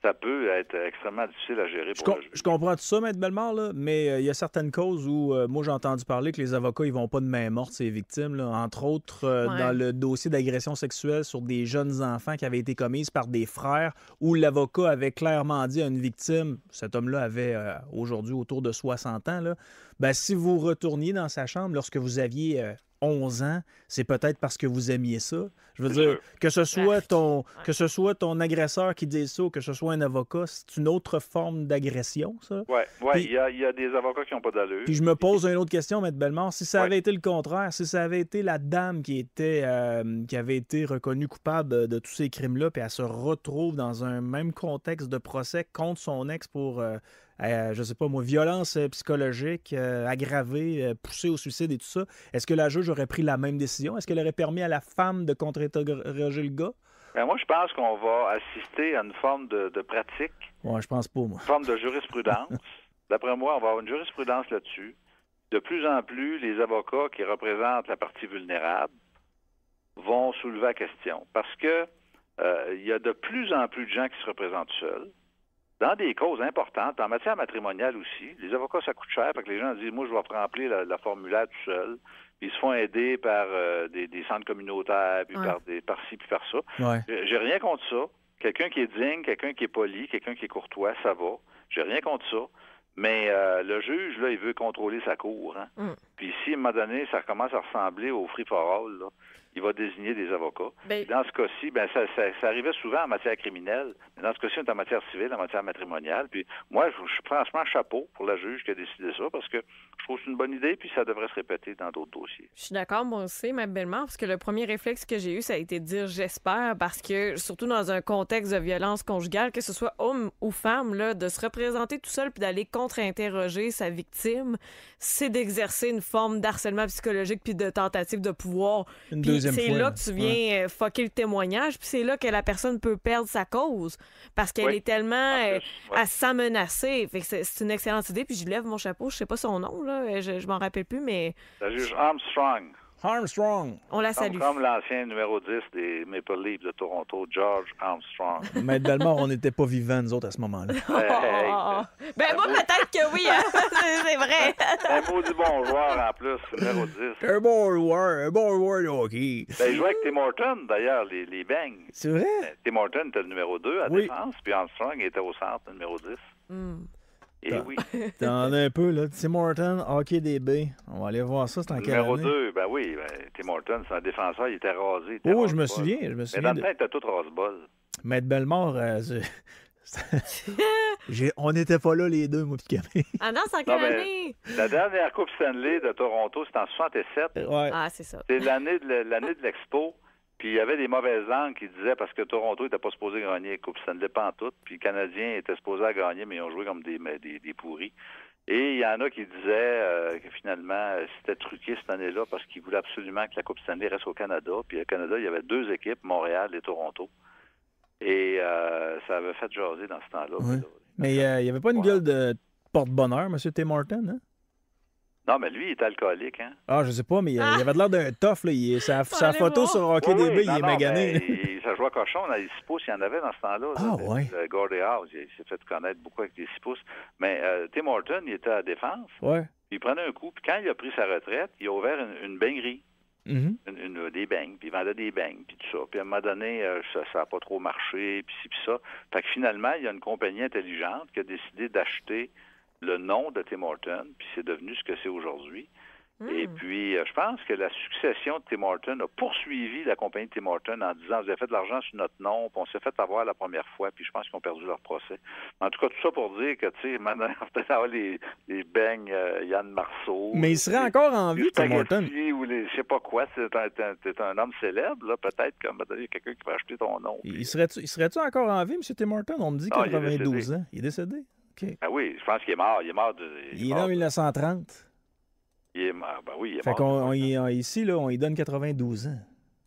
ça peut être extrêmement difficile à gérer pour le juge. Je comprends tout ça, Maître Bellemare, là, mais il y a certaines causes où, moi, j'ai entendu parler que les avocats, ils vont pas de main morte, ces victimes. Là. Entre autres, dans le dossier d'agression sexuelle sur des jeunes enfants qui avaient été commises par des frères, où l'avocat avait clairement dit à une victime, cet homme-là avait aujourd'hui autour de 60 ans, là, ben, si vous retourniez dans sa chambre lorsque vous aviez 11 ans, c'est peut-être parce que vous aimiez ça. Je veux dire, que ce soit ton agresseur qui dit ça ou que ce soit un avocat, c'est une autre forme d'agression, ça. Oui, il y a des avocats qui n'ont pas d'allure. Puis je me pose une autre question, Maître Bellemare. Si ça avait été le contraire, si ça avait été la dame qui avait été reconnue coupable de tous ces crimes-là, puis elle se retrouve dans un même contexte de procès contre son ex pour... je sais pas moi, violence psychologique aggravée, poussée au suicide et tout ça. Est-ce que la juge aurait pris la même décision? Est-ce qu'elle aurait permis à la femme de contre-interroger le gars? Ben moi, je pense qu'on va assister à une forme de pratique. Ouais, je pense pas, moi. Une forme de jurisprudence. D'après moi, on va avoir une jurisprudence là-dessus. De plus en plus, les avocats qui représentent la partie vulnérable vont soulever la question. Parce que il y a de plus en plus de gens qui se représentent seuls. Dans des causes importantes, en matière matrimoniale aussi, les avocats, ça coûte cher, parce que les gens disent, moi, je vais remplir la formulaire tout seul. Puis ils se font aider par des centres communautaires, puis par ci, puis par ça. Ouais. J'ai rien contre ça. Quelqu'un qui est digne, quelqu'un qui est poli, quelqu'un qui est courtois, ça va. J'ai rien contre ça. Mais le juge, là, il veut contrôler sa cour. Hein? Puis si, à un moment donné, ça commence à ressembler au free-for-all, là, il va désigner des avocats. Dans ce cas-ci, ça arrivait souvent en matière criminelle. Mais dans ce cas-ci, on est en matière civile, en matière matrimoniale. Puis moi, je suis franchement chapeau pour la juge qui a décidé ça, parce que je trouve que c'est une bonne idée, puis ça devrait se répéter dans d'autres dossiers. Je suis d'accord, moi aussi, Mme Bellemare, parce que le premier réflexe que j'ai eu, ça a été de dire « j'espère », parce que, surtout dans un contexte de violence conjugale, que ce soit homme ou femme, là, de se représenter tout seul puis d'aller contre-interroger sa victime, c'est d'exercer une forme d'harcèlement psychologique puis de tentative de pouvoir. Une Puis deuxième c'est fois, là là. que tu viens fucker le témoignage, puis c'est là que la personne peut perdre sa cause parce qu'elle est tellement... elle se sent menacée. Fait que c'est une excellente idée, puis je lève mon chapeau, je sais pas son nom, là, je m'en rappelle plus, mais... La juge Armstrong. Armstrong. On la salue. Comme l'ancien numéro 10 des Maple Leafs de Toronto, George Armstrong. Maître Bellemare, on n'était pas vivants, nous autres, à ce moment-là. Ben moi, peut-être que oui, hein? C'est vrai. Un maudit bon joueur en plus, numéro 10. Un bon joueur de hockey. Ben, il jouait avec Tim Horton, d'ailleurs, les Bangs. C'est vrai? Tim Horton était le numéro 2 à défense, puis Armstrong était au centre, le numéro 10. Et oui. T'en as un peu, là. Tim Horton, hockey DB. On va aller voir ça, c'est en quelle Numéro année? 2, ben oui, Tim Horton, c'est un défenseur, il était rasé. Oh, je me souviens. Mais dans le temps, il était tout rase-bol. Maître Bellemare, on n'était pas là, les deux, moi pis Camille. Ah non, c'est en quelle année? La dernière Coupe Stanley de Toronto, c'était en 67. Ouais. Ah, c'est ça. C'est l'année de l'Expo. Puis il y avait des mauvaises langues qui disaient, parce que Toronto n'était pas supposé gagner la Coupe Stanley pas en tout, puis les Canadiens étaient supposés à gagner, mais ils ont joué comme des pourris. Et il y en a qui disaient que finalement, c'était truqué cette année-là parce qu'ils voulaient absolument que la Coupe Stanley reste au Canada. Puis au Canada, il y avait 2 équipes, Montréal et Toronto. Et ça avait fait jaser dans ce temps-là. Ouais. Mais il n'y avait pas une gueule de porte-bonheur, M. Tim Horton, hein? Non, mais lui, il est alcoolique, hein? Ah, je sais pas, mais il avait l'air d'un tough, là. Sa photo sur Hockey DB, il est magané. Ça jouait cochon dans les 6 pouces, il y en avait dans ce temps-là. Ah, ouais. Le Gordie House, il s'est fait connaître beaucoup avec les 6 pouces. Mais Tim Horton, il était à la défense. Ouais. Il prenait un coup, puis quand il a pris sa retraite, il a ouvert une baignerie. Des beignes, puis il vendait des beignes, puis tout ça. Puis à un moment donné, ça n'a pas trop marché, puis ci, puis ça. Fait que finalement, il y a une compagnie intelligente qui a décidé d'acheter le nom de Tim Horton, puis c'est devenu ce que c'est aujourd'hui. Et puis, je pense que la succession de Tim Horton a poursuivi la compagnie de Tim Horton en disant « Vous avez fait de l'argent sur notre nom, puis on s'est fait avoir la première fois, puis je pense qu'ils ont perdu leur procès. » En tout cas, tout ça pour dire que, tu sais, maintenant, peut-être avoir les beignes Yann Marceau. Mais il serait encore en vie, Tim Horton. Ou je sais pas quoi, t'es un homme célèbre, là, peut-être qu'à un moment donné, il y a quelqu'un qui va acheter ton nom. Il serait-tu encore en vie, M. Tim Horton? On me dit qu'il a 92 ans. Il est décédé? OK. Ah oui, je pense qu'il est mort. Il est mort il est né en 1930. Il est mort. Ben oui, il est fait mort. Ici, là, on lui donne 92 ans.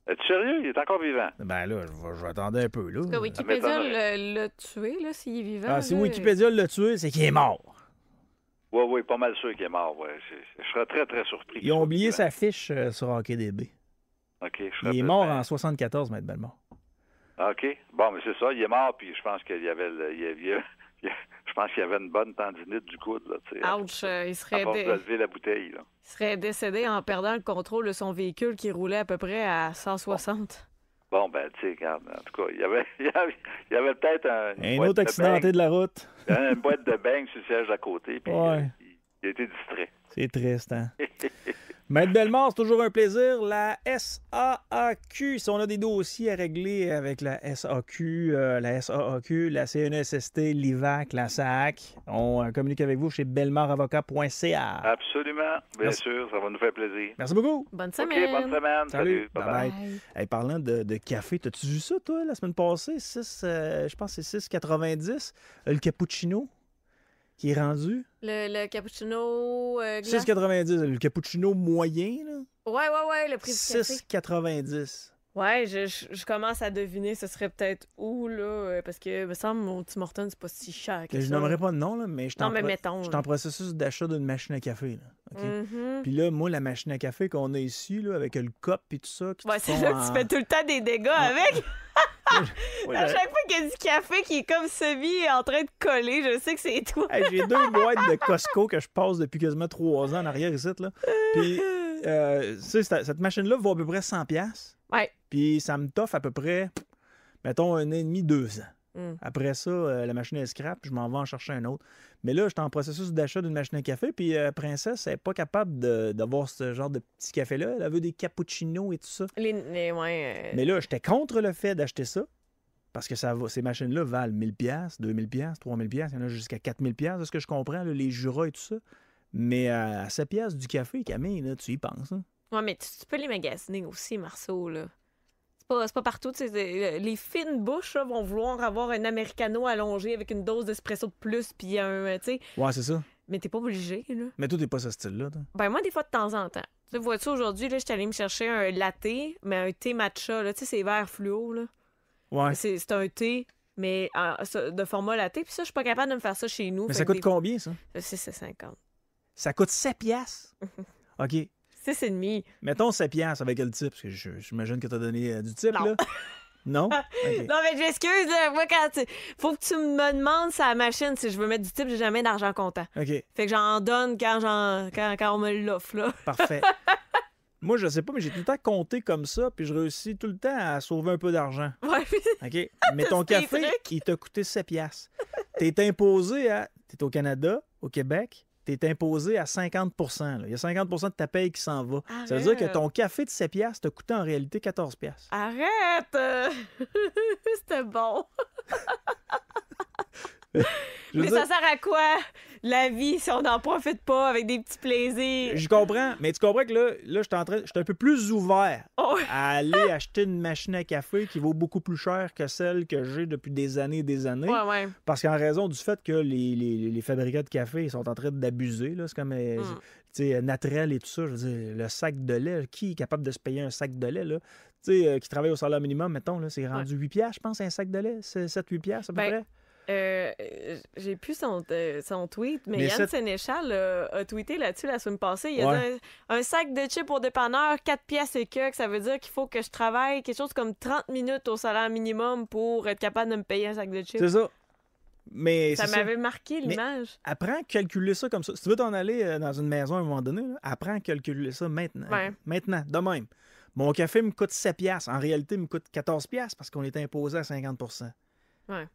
Es-tu sérieux? Il est encore vivant. Ben là, je vais attendre un peu, là. Parce que Wikipédia l'a tué, là, s'il est vivant. Ah, si Wikipédia l'a tué, c'est qu'il est mort. Oui, pas mal sûr qu'il est mort. Ouais. Je serais très, très surpris. Ils ont oublié sa fiche sur Hockey DB. OK. Il est mort en 74, Maître Bellemare. OK. Bon, mais c'est ça. Il est mort, puis je pense qu'il y avait... Je pense qu'il y avait une bonne tendinite du coude. Là, ouch, il serait lever la bouteille. Là. Il serait décédé en perdant le contrôle de son véhicule qui roulait à peu près à 160. Bon, ben, tu sais, regarde, en tout cas, il y avait peut-être un autre accidenté de la route. Il y avait une boîte de beignes sur le siège à côté, puis il a été distrait. C'est triste, hein? Maître Bellemare, c'est toujours un plaisir. La SAAQ, si on a des dossiers à régler avec la SAQ, la CNESST, l'IVAC, la SAC, on communique avec vous chez bellemaravocat.ca. Absolument, bien sûr, ça va nous faire plaisir. Merci beaucoup. Bonne semaine. OK, bonne semaine. Salut. Bye-bye. Hey, parlant de café, t'as-tu vu ça, toi, la semaine passée? Je pense que c'est 6,90, le cappuccino qui est rendu. Le cappuccino... 6,90, le cappuccino moyen, là. Ouais, le prix du café. 6,90. Ouais, je commence à deviner ce serait peut-être où, là, parce que, me semble, mon Tim Hortons, c'est pas si cher que ça. Je nommerai pas de nom, là, mais je suis en processus d'achat d'une machine à café, là. Okay? Puis là, moi, la machine à café qu'on a ici, là, avec le cop et tout ça... c'est là que tu fais tout le temps des dégâts avec. À chaque fois qu'il y a du café qui est comme semi en train de coller, je sais que c'est toi. Hey, j'ai 2 boîtes de Costco que je passe depuis quasiment 3 ans en arrière ici, là. Puis, cette machine-là vaut à peu près 100$. Ouais. Puis ça me toffe à peu près, mettons, 1 an et demi, 2 ans. Après ça, la machine est scrap, je m'en vais en chercher un autre. Mais là, j'étais en processus d'achat d'une machine à café, puis Princesse, elle n'est pas capable d'avoir ce genre de petit café-là. Elle veut des cappuccinos et tout ça. Mais là, j'étais contre le fait d'acheter ça, parce que ces machines-là valent 1000$, 2000$, 3000$. Il y en a jusqu'à 4000$, de ce que je comprends, là, les Jura et tout ça. Mais à 7$ du café, Camille, là, tu y penses. Hein? Ouais, mais tu peux les magasiner aussi, Marceau, là. C'est pas partout. Les fines bouches là, vont vouloir avoir un americano allongé avec une dose d'espresso de plus, puis un, tu sais... Ouais, c'est ça. Mais t'es pas obligé, là. Mais toi, t'es pas ce style-là, toi. Ben moi, des fois, de temps en temps. Tu vois-tu, aujourd'hui, là, j'étais allée me chercher un latte, mais un thé matcha, là. Tu sais, c'est vert fluo, là. Ouais. C'est un thé, mais de format latte. Puis ça, je suis pas capable de me faire ça chez nous. Mais ça coûte combien, ça? C'est 50. Ça coûte 7 piastres? OK. 6,5. Mettons 7 piastres avec le type, parce que j'imagine que t'as donné du type, Non. là. Non? OK. Non, mais je m'excuse, là. Moi, faut que tu me demandes sur la machine si je veux mettre du type, j'ai jamais d'argent comptant. OK. Fait que j'en donne quand on me l'offre, là. Parfait. Moi, je sais pas, mais j'ai tout le temps compté comme ça, puis je réussis tout le temps à sauver un peu d'argent. Ouais. OK? Mais ton Tes café, trucs. il t'a coûté 7 piastres. T'es imposé à... T'es au Canada, au Québec, t'es imposé à 50 là. Il y a 50 de ta paye qui s'en va. Ça veut dire que ton café de 7 piastres t'a coûté en réalité 14 piastres. Arrête! C'était bon. Mais ça sert à quoi, la vie, si on n'en profite pas avec des petits plaisirs? Je comprends, mais tu comprends que là je suis un peu plus ouvert Oh. à aller acheter une machine à café qui vaut beaucoup plus cher que celle que j'ai depuis des années et des années. Ouais. Parce qu'en raison du fait que les fabricants de café ils sont en train d'abuser. Là. C'est comme tu sais, Natrel et tout ça. Je veux dire, le sac de lait, qui est capable de se payer un sac de lait, là? Tu sais, qui travaille au salaire minimum, mettons, là, c'est rendu 8 piastres, je pense, un sac de lait. C'est 7-8 piastres à peu près. J'ai plus son tweet, mais Mais Yann Sénéchal a tweeté là-dessus la semaine passée. Il a dit un sac de chips au dépanneur, 4 piastres et que ça veut dire qu'il faut que je travaille quelque chose comme 30 minutes au salaire minimum pour être capable de me payer un sac de chips. C'est ça. Mais ça m'avait marqué l'image. Apprends à calculer ça comme ça. Si tu veux t'en aller dans une maison à un moment donné, là, apprends à calculer ça maintenant. Ouais. Maintenant, de même. Mon café me coûte 7 piastres. En réalité, il me coûte 14 piastres parce qu'on est imposé à 50 Ouais.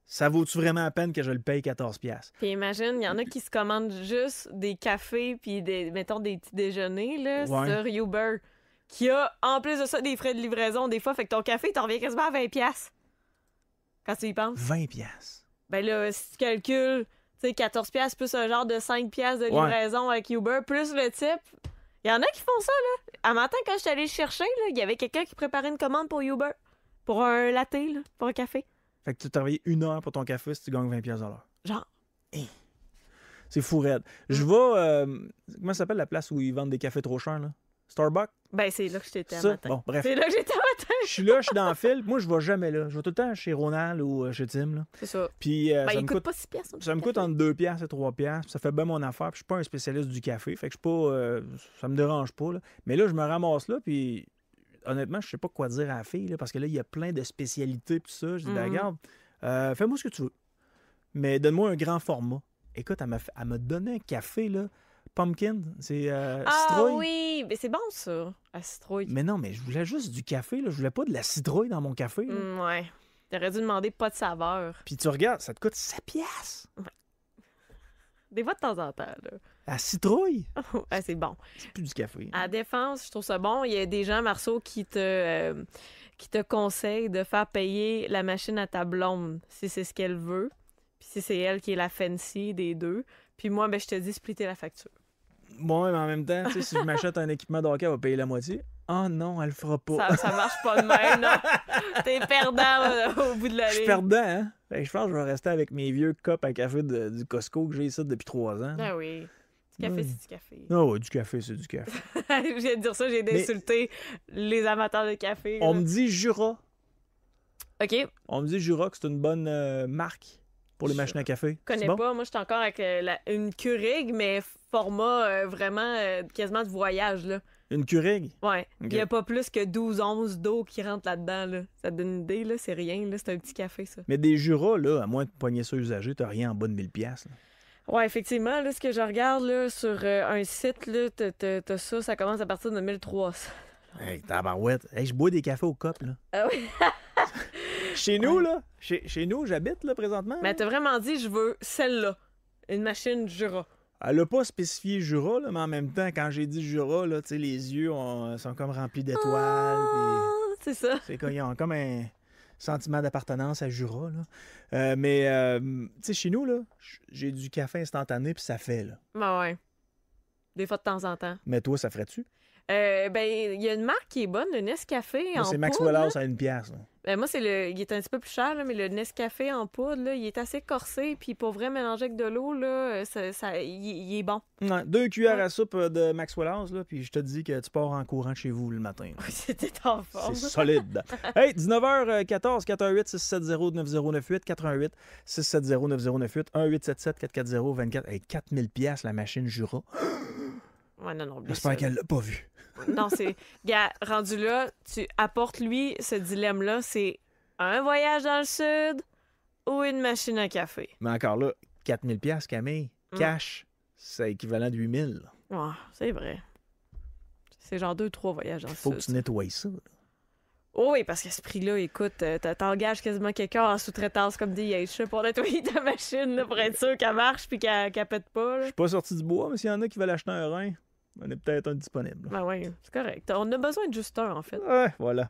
Ça vaut-tu vraiment la peine que je le paye 14 piastres? Puis imagine, il y en a qui se commandent juste des cafés puis mettons des petits déjeuners là, sur Uber, qui a en plus de ça des frais de livraison des fois, fait que ton café t'en revient quasiment à 20 piastres. Quand tu y penses. 20 piastres. Ben là, si tu calcules, tu sais, 14 piastres plus un genre de 5 piastres de livraison avec Uber, plus le type, il y en a qui font ça, là. À matin, quand je suis allée le chercher, il y avait quelqu'un qui préparait une commande pour Uber, pour un latte, là, pour un café. Fait que tu travailles 1 heure pour ton café si tu gagnes 20 piastres à l'heure. Genre. C'est fou raide. Je vais... comment ça s'appelle la place où ils vendent des cafés trop chers, là? Starbucks? Ben, c'est là que j'étais à Ça? matin. Bon, bref. C'est là que j'étais à matin. Je suis là, je suis dans le fil. Moi, je vais jamais là. Je vais tout le temps chez Ronald ou chez Tim, là. C'est ça. Puis Ben, ça il me coûte pas 6 piastres. Ça me coûte entre 2 piastres et 3 piastres. Ça fait bien mon affaire. Puis je suis pas un spécialiste du café. Fait que je suis pas... ça me dérange pas, là. Mais là, je me ramasse là, puis... Honnêtement, je sais pas quoi dire à la fille, là, parce que là, il y a plein de spécialités et tout ça. Je dis, ben, regarde, fais-moi ce que tu veux. Mais donne-moi un grand format. Écoute, elle m'a donné un café, là. Pumpkin, c'est citrouille. Ah oui, mais c'est bon, ça, la citrouille. Mais non, mais je voulais juste du café, là. Je voulais pas de la citrouille dans mon café, là. Ouais. T'aurais dû demander pas de saveur. Puis tu regardes, ça te coûte 7 piastres. Des fois, de temps en temps, là. La citrouille? Ouais, c'est bon. C'est plus du café. À la défense, je trouve ça bon. Il y a des gens, Marceau, qui te conseillent de faire payer la machine à ta blonde, si c'est ce qu'elle veut. Puis si c'est elle qui est la fancy des deux. Puis moi, ben, je te dis splitter la facture. Moi, mais en même temps, si je m'achète un équipement de hockey, elle va payer la moitié. Oh non, elle le fera pas. Ça marche pas de même, non. T'es perdant au bout de la ligne. Je suis perdant, hein? Fait que je pense que je vais rester avec mes vieux cups à café du Costco que j'ai ici depuis 3 ans. Ah oui. Du café, c'est du café. Ah ouais, du café, c'est du café. Je viens de dire ça, j'ai insulté les amateurs de café. On là. me dit Jura. OK. On me dit Jura que c'est une bonne marque pour les machines à café. Je connais pas. Moi, je suis encore avec une Keurig, mais format vraiment quasiment de voyage, là. Une Keurig? Ouais. Ok. Il n'y a pas plus que 12 onces d'eau qui rentre là-dedans, là. Ça te donne une idée, là. C'est rien, là. C'est un petit café, ça. Mais des Jura, là, à moins de pogner ça usagé, t'as rien en bas de 1000 piastres. Ouais, effectivement, là, ce que je regarde, là, sur un site, là, t'as ça commence à partir de 1300. Hey, tabarouette. Hey, je bois des cafés au cop, là. Ah oui? Chez nous, là, chez nous, j'habite, là, présentement. Mais t'as vraiment dit, je veux celle-là. Une machine Jura. Elle n'a pas spécifié Jura, là, mais en même temps, quand j'ai dit Jura, là, tu sais, les yeux sont comme remplis d'étoiles. C'est ça. C'est qu'ils ont comme un sentiment d'appartenance à Jura, là. Mais, tu sais, chez nous, là, j'ai du café instantané, puis ça fait, là. Ben ouais. Des fois de temps en temps. Mais toi, ça ferait-tu? Il y a une marque qui est bonne, le Nescafé en Moi, c'est poudre. Maxwell là. House à 1$. Moi, il est un petit peu plus cher, là, mais le Nescafé en poudre, là, il est assez corsé. Puis pour vrai, mélanger avec de l'eau, là, il est bon. Ouais, 2 cuillères à soupe de Maxwell House, là, puis je te dis que tu pars en courant de chez vous le matin. Oui, c'était en forme. C'est solide. Hey, 19h14, 418-670-9098, 418-670-9098, 1877-440-24. Hey, 4000$ la machine Jura. Ouais, non, J'espère qu'elle l'a pas vu. Non, c'est... Gars, rendu là, tu apportes lui ce dilemme-là, c'est un voyage dans le sud ou une machine à café. Mais encore là, 4000$, Camille, cash, c'est équivalent de 8000$. Ouais, c'est vrai. C'est genre 2-3 voyages dans le Faut sud. que tu nettoies ça. Là. Oh oui, parce qu'à ce prix-là, écoute, t'engages quasiment quelqu'un en sous-traitance comme DH pour nettoyer ta machine, là, pour être sûr qu'elle marche puis qu'elle pète pas. Je Là. suis pas sorti du bois, mais s'il y en a qui veulent acheter un rein, on est peut-être un disponible. Ben oui, c'est correct. On a besoin de juste un, en fait. Ouais, voilà.